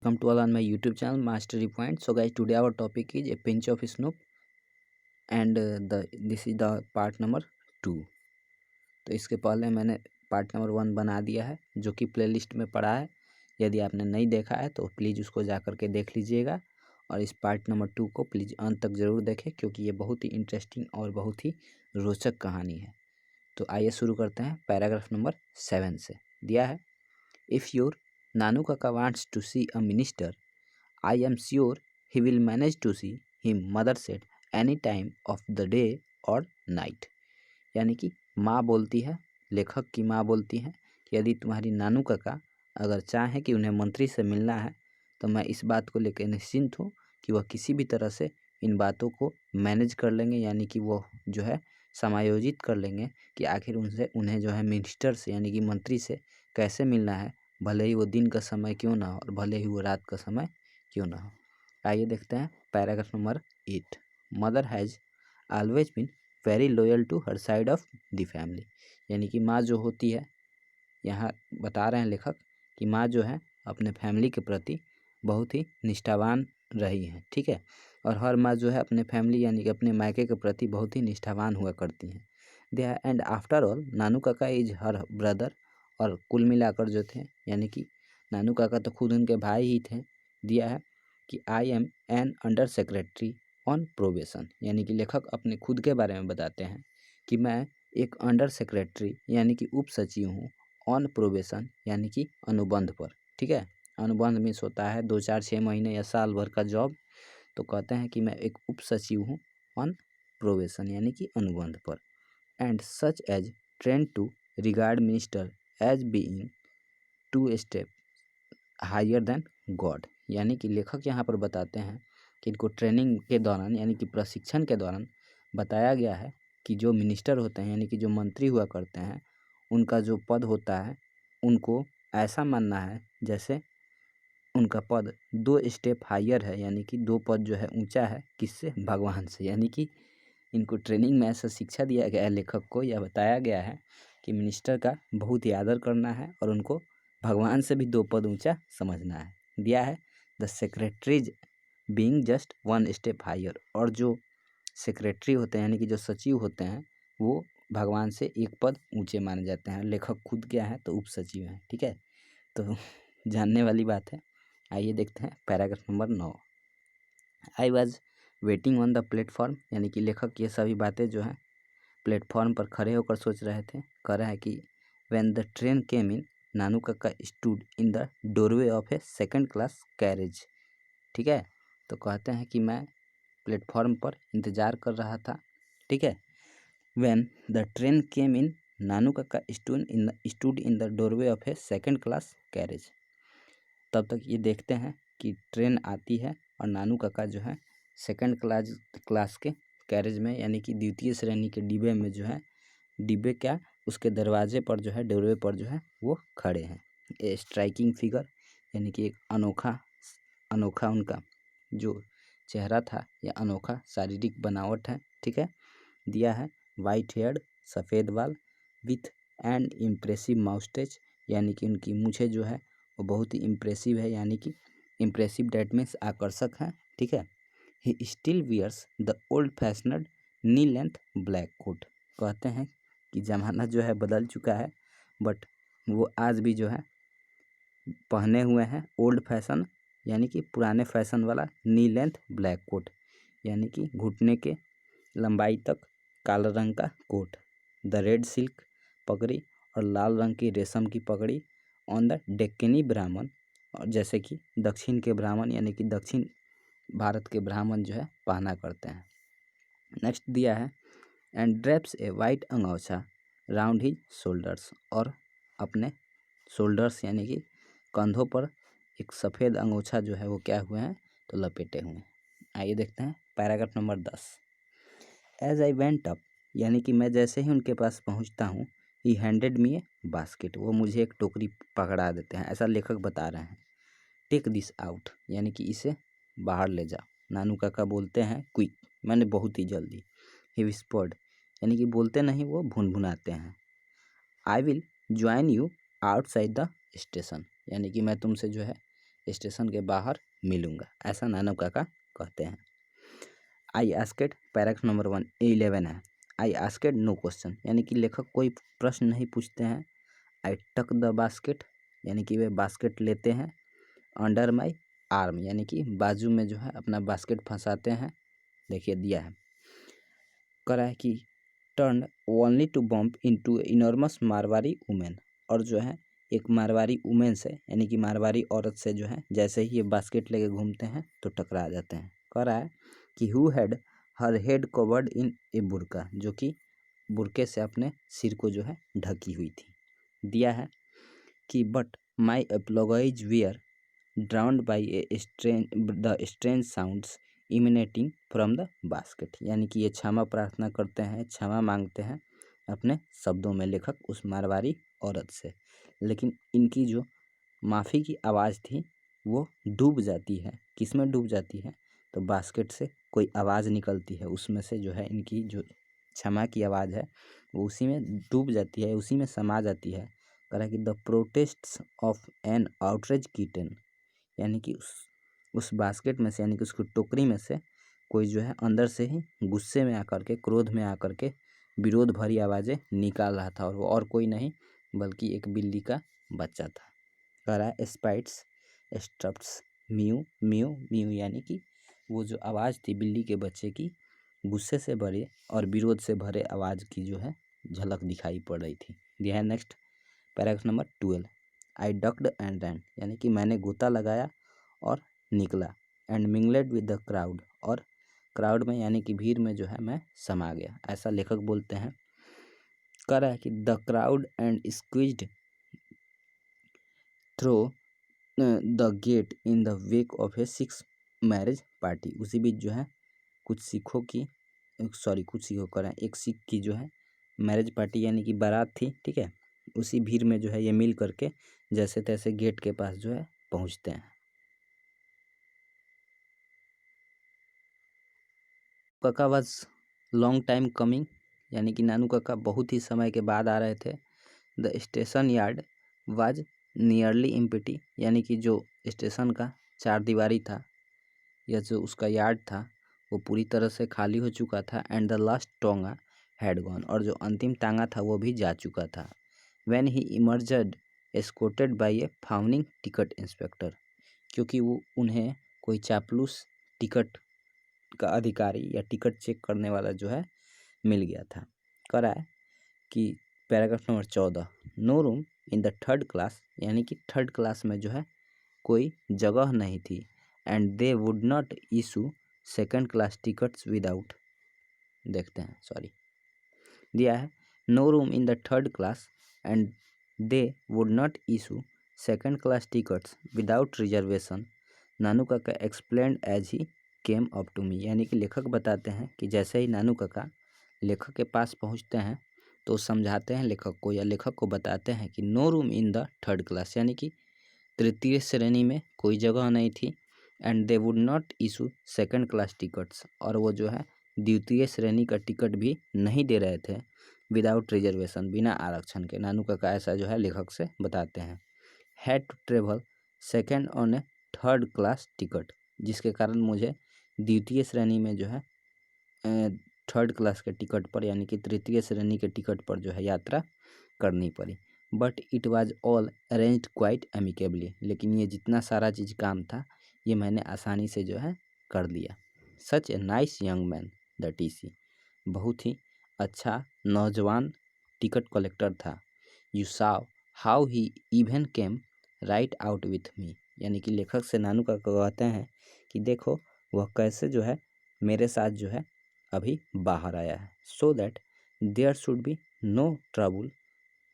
Welcome to all on my YouTube channel Mastery Point. So guys, today our topic is a pinch of snoop and this is the part number 2. तो इसके पहले मैंने part number 1 बना दिया है जो कि प्लेलिस्ट में पड़ा है। यदि आपने नहीं देखा है तो प्लीज़ उसको जा कर के देख लीजिएगा और इस पार्ट नंबर 2 को प्लीज़ अंत तक ज़रूर देखें क्योंकि ये बहुत ही इंटरेस्टिंग और बहुत ही रोचक कहानी है। तो आइए शुरू करते हैं। पैराग्राफ नंबर 7 से दिया है, इफ़ योर नानू काका wants to see a minister I am sure he will manage to see him, mother said, any time of the day or night. यानी कि माँ बोलती है, लेखक की माँ बोलती है कि यदि तुम्हारी नानू काका अगर चाहें कि उन्हें मंत्री से मिलना है तो मैं इस बात को लेकर निश्चिंत हूँ कि वह किसी भी तरह से इन बातों को मैनेज कर लेंगे, यानी कि वो जो है समायोजित कर लेंगे कि आखिर उन्हें जो है मिनिस्टर से यानी कि मंत्री से कैसे मिलना है, भले ही वो दिन का समय क्यों ना हो और भले ही वो रात का समय क्यों ना हो। आइए देखते हैं paragraph number 8। Mother has always been very loyal to her side of the family. यानी कि माँ जो होती है, यहाँ बता रहे हैं लेखक कि माँ जो है अपने फैमिली के प्रति बहुत ही निष्ठावान रही हैं, ठीक है। और हर माँ जो है अपने फैमिली यानी कि अपने मायके के प्रति बहुत ही निष्ठावान हुआ करती हैं। दे एंड आफ्टर ऑल नानू काका इज हर ब्रदर। और कुल मिलाकर जो थे यानी कि नानू काका तो खुद उनके भाई ही थे। दिया है कि I am an under secretary on probation. यानी कि लेखक अपने खुद के बारे में बताते हैं कि मैं एक अंडर सेक्रेटरी यानी कि उप सचिव हूँ, ऑन प्रोबेशन यानी कि अनुबंध पर, ठीक है। अनुबंध मीन्स होता है 2-4-6 महीने या साल भर का जॉब। तो कहते हैं कि मैं एक उप सचिव हूँ ऑन प्रोबेशन यानी कि अनुबंध पर। And such as trained to regard minister as being 2 step higher than God. यानी कि लेखक यहाँ पर बताते हैं कि इनको ट्रेनिंग के दौरान यानी कि प्रशिक्षण के दौरान बताया गया है कि जो मिनिस्टर होते हैं यानी कि जो मंत्री हुआ करते हैं उनका जो पद होता है उनको ऐसा मानना है जैसे उनका पद 2 स्टेप हायर है, यानी कि 2 पद जो है ऊंचा है, किससे? भगवान से। यानी कि इनको ट्रेनिंग में ऐसा शिक्षा दिया गया है, लेखक को यह बताया गया है कि मिनिस्टर का बहुत ही आदर करना है और उनको भगवान से भी 2 पद ऊंचा समझना है। दिया है the secretaries being just 1 step higher. और जो सेक्रेटरी होते हैं यानी कि जो सचिव होते हैं वो भगवान से 1 पद ऊंचे माने जाते हैं। लेखक खुद क्या है? तो उप सचिव हैं, ठीक है। तो जानने वाली बात है। आइए देखते हैं paragraph number 9। I was waiting on the platform. यानी कि लेखक ये सभी बातें जो है प्लेटफॉर्म पर खड़े होकर सोच रहे थे। कह रहा है कि व्हेन द ट्रेन केम इन नानू काका stood in the doorway of A second class carriage, ठीक है। तो कहते हैं कि मैं प्लेटफॉर्म पर इंतज़ार कर रहा था, ठीक है। व्हेन द ट्रेन केम इन नानू काका stood in the doorway of A second class carriage. तब तक ये देखते हैं कि ट्रेन आती है और नानू काका जो है सेकंड क्लास के कैरेज में यानी कि द्वितीय श्रेणी के डिब्बे में जो है, डिब्बे क्या उसके दरवाजे पर जो है, डोरवे पर जो है वो खड़े हैं। ए स्ट्राइकिंग फिगर यानी कि एक अनोखा अनोखा उनका जो चेहरा था या अनोखा शारीरिक बनावट है, ठीक है। दिया है वाइट हेयर्ड सफ़ेद बाल विथ एंड इम्प्रेसिव माउस्टेच। यानी कि उनकी मूछें जो है वो बहुत ही इम्प्रेसिव है, यानी कि इम्प्रेसिव डैट मीन्स आकर्षक है, ठीक है। He still wears the old fashioned knee length black coat. कहते हैं कि ज़माना जो है बदल चुका है बट वो आज भी जो है पहने हुए हैं ओल्ड फैशन यानी कि पुराने फैशन वाला नी लेंथ ब्लैक कोट, यानी कि घुटने के लंबाई तक काला रंग का कोट। द रेड सिल्क पगड़ी और लाल रंग की रेशम की पगड़ी ऑन द डेक्कनी ब्राह्मण। और जैसे कि दक्षिण के ब्राह्मण यानी कि दक्षिण भारत के ब्राह्मण जो है पहना करते हैं। नेक्स्ट दिया है and drapes a white angocha round his shoulders. और अपने शोल्डर्स यानी कि कंधों पर एक सफ़ेद अंगोछा जो है वो क्या हुए हैं? तो लपेटे हुए हैं। आइए देखते हैं paragraph number 10। As I went up. यानी कि मैं जैसे ही उनके पास पहुंचता हूँ, ही हैंडेड मी ए बास्केट। वो मुझे एक टोकरी पकड़ा देते हैं, ऐसा लेखक बता रहे हैं। टेक दिस आउट यानी कि इसे बाहर ले जाओ। नानू काका बोलते हैं क्विक, मैंने बहुत ही जल्दी। ही विस्पर्ड यानी कि बोलते नहीं, वो भुनभुनाते हैं। I will join you outside the station. यानी कि मैं तुमसे जो है स्टेशन के बाहर मिलूँगा, ऐसा नानू काका कहते हैं। आई आस्केड पैराग्राफ नंबर 11 है। आई आस्केड नो क्वेश्चन, यानी कि लेखक कोई प्रश्न नहीं पूछते हैं। आई टक द बास्केट, यानी कि वे बास्केट लेते हैं। अंडर माई आर्म, यानी कि बाजू में जो है अपना बास्केट फंसाते हैं। देखिए दिया है, कह रहा है कि turn only to bump into enormous Marwari women, और जो है एक मारवाड़ी वुमेन से, यानी कि मारवाड़ी औरत से जो है जैसे ही ये बास्केट लेके घूमते हैं तो टकरा जाते हैं। कह रहा है कि who had her head covered in a burqa, जो कि बुरके से अपने सिर को जो है ढकी हुई थी। दिया है कि but my apologise were drowned by a strange sounds emanating from the basket, यानी कि ये क्षमा प्रार्थना करते हैं, क्षमा मांगते हैं अपने शब्दों में लेखक उस मारवाड़ी औरत से, लेकिन इनकी जो माफ़ी की आवाज़ थी वो डूब जाती है। किस में डूब जाती है? तो बास्केट से कोई आवाज़ निकलती है, उसमें से जो है इनकी जो क्षमा की आवाज़ है वो उसी में डूब जाती है, उसी में समा जाती है। कह रहा है कि the protests of an outrage kitten, यानी कि उस बास्केट में से, यानी कि उसकी टोकरी में से कोई जो है अंदर से ही गुस्से में आकर के, क्रोध में आकर के विरोध भरी आवाज़ें निकाल रहा था, और वो और कोई नहीं बल्कि एक बिल्ली का बच्चा था। कह रहा है स्पाइट्स स्टफ्स म्यू म्यू म्यू, यानी कि वो जो आवाज़ थी बिल्ली के बच्चे की, गुस्से से भरे और विरोध से भरे आवाज़ की जो है झलक दिखाई पड़ रही थी। दिया है next paragraph number 12। I ducked and ran, यानी कि मैंने गोता लगाया और निकला। And mingled with the crowd, और क्राउड में यानी कि भीड़ में जो है मैं समा गया, ऐसा लेखक बोलते हैं। कह रहा है कि the crowd and squeezed through the gate in the wake of a six marriage party. उसी बीच जो है कुछ सिखों की कर एक सिख की जो है मैरिज पार्टी यानी कि बारात थी, ठीक है, उसी भीड़ में जो है ये मिल करके जैसे तैसे गेट के पास जो है पहुंचते हैं। काका वाज लॉन्ग टाइम कमिंग, यानी कि नानू काका बहुत ही समय के बाद आ रहे थे। The station yard was nearly empty, यानी कि जो स्टेशन का चार दीवारी था या जो उसका यार्ड था वो पूरी तरह से खाली हो चुका था। And the last tonga had gone, और जो अंतिम टांगा था वो भी जा चुका था। When he emerged escorted by a fawning ticket inspector, क्योंकि वो उन्हें कोई चापलूस टिकट का अधिकारी या टिकट चेक करने वाला जो है मिल गया था। कह रहा है कि paragraph number 14, no room in the third class, यानी कि थर्ड क्लास में जो है कोई जगह नहीं थी। And they would not issue second class tickets without, देखते हैं सॉरी, दिया है no room in the third class and they would not issue second class tickets without reservation. Nanu Kaka explain as he came up to me, यानी कि लेखक बताते हैं कि जैसे ही नानू काका लेखक के पास पहुंचते हैं तो समझाते हैं लेखक को, या लेखक को बताते हैं कि no room in the third class, यानी कि तृतीय श्रेणी में कोई जगह नहीं थी। And they would not issue second class tickets, और वो जो है द्वितीय श्रेणी का टिकट भी नहीं दे रहे थे विदाउट रिजर्वेशन, बिना आरक्षण के। नानू काका ऐसा जो है लेखक से बताते हैं। Had to travel second on a third class ticket, जिसके कारण मुझे द्वितीय श्रेणी में जो है थर्ड क्लास के टिकट पर, यानी कि तृतीय श्रेणी के टिकट पर जो है यात्रा करनी पड़ी। But it was all arranged quite amicably, लेकिन ये जितना सारा चीज़ काम था ये मैंने आसानी से जो है कर लिया। Such a nice young man the TC, बहुत ही अच्छा नौजवान टिकट कलेक्टर था। You saw how he even came right out with me, यानी कि लेखक से नानू का कहते हैं कि देखो वह कैसे जो है मेरे साथ जो है अभी बाहर आया है। So that there should be no trouble,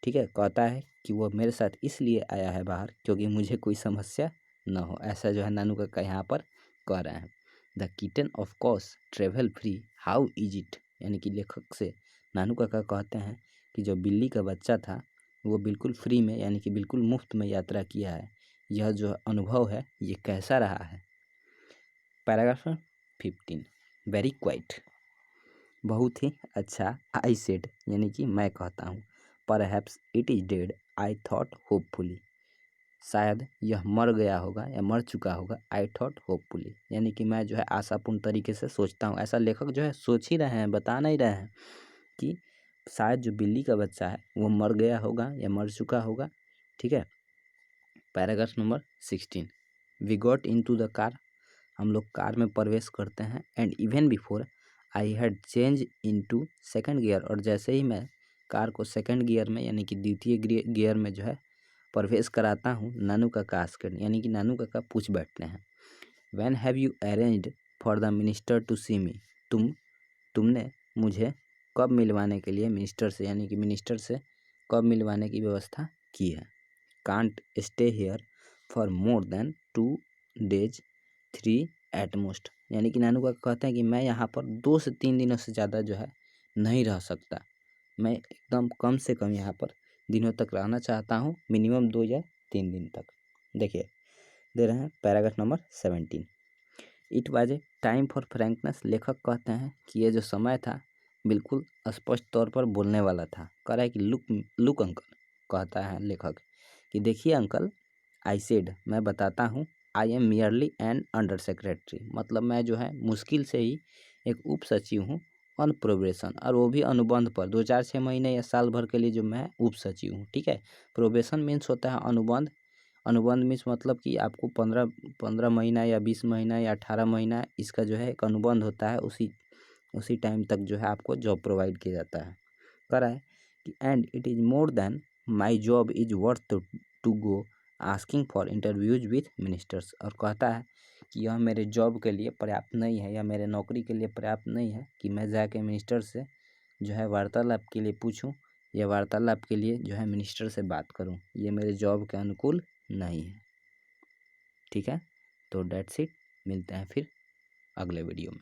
ठीक है, कहता है कि वह मेरे साथ इसलिए आया है बाहर क्योंकि मुझे कोई समस्या न हो, ऐसा जो है नानू काका यहाँ पर कह रहे हैं। The kitten of course travel free how is it, यानी कि लेखक से नानू काका कहते हैं कि जो बिल्ली का बच्चा था वो बिल्कुल फ्री में, यानी कि बिल्कुल मुफ्त में यात्रा किया है। यह जो अनुभव है ये कैसा रहा है। पैराग्राफ 15, वेरी क्वाइट, बहुत ही अच्छा। आई सेड, यानी कि मैं कहता हूँ। Perhaps it is dead, I thought hopefully, शायद यह मर गया होगा या मर चुका होगा। आई थॉट होपफुली, यानी कि मैं जो है आशापूर्ण तरीके से सोचता हूँ। ऐसा लेखक जो है सोच ही रहे हैं, बता नहीं रहे हैं कि शायद जो बिल्ली का बच्चा है वो मर गया होगा या मर चुका होगा। ठीक है। Paragraph number 16, we got into the car, हम लोग कार में प्रवेश करते हैं। And even before I had change into second gear, और जैसे ही मैं कार को सेकेंड गियर में यानी कि द्वितीय गियर में जो है प्रवेश कराता हूँ, नानू काका आस्क्ड, यानी कि नानू काका पूछ बैठते हैं, when have you arranged for the minister to see me, तुमने मुझे कब मिलवाने के लिए मिनिस्टर से, यानी कि मिनिस्टर से कब मिलवाने की व्यवस्था की है। Can't stay here for more than 2 days 3 at most, यानी कि नानू का कहते हैं कि मैं यहाँ पर 2 से 3 दिनों से ज़्यादा जो है नहीं रह सकता, मैं एकदम कम से कम यहाँ पर दिनों तक रहना चाहता हूँ, मिनिमम 2 या 3 दिन तक। देखिए दे रहे हैं paragraph number 17, it was a time for frankness, लेखक कहते हैं कि ये जो समय था बिल्कुल स्पष्ट तौर पर बोलने वाला था। कह रहा है कि लुक अंकल, कहता है लेखक कि देखिए अंकल, आई सेड, मैं बताता हूँ, I am merely an under secretary, मतलब मैं जो है मुश्किल से ही एक उप सचिव हूँ, ऑन प्रोबेशन, और वो भी अनुबंध पर, 2-4-6 महीने या साल भर के लिए जो मैं उप सचिव हूँ। ठीक है। प्रोबेशन मीन्स होता है अनुबंध, अनुबंध मीन्स मतलब कि आपको 15 महीना या 20 महीना या 18 महीना इसका जो है एक अनुबंध होता है, उसी टाइम तक जो है आपको जॉब प्रोवाइड किया जाता है। कह रहा है कि and it is more than my job is worth to go asking for interviews with ministers, और कहता है कि यह मेरे जॉब के लिए पर्याप्त नहीं है या मेरे नौकरी के लिए पर्याप्त नहीं है कि मैं जाके मिनिस्टर से जो है वार्तालाप के लिए पूछूं या वार्तालाप के लिए जो है मिनिस्टर से बात करूं, ये मेरे जॉब के अनुकूल नहीं है। ठीक है, तो डेट्स इट, मिलते हैं फिर अगले वीडियो में।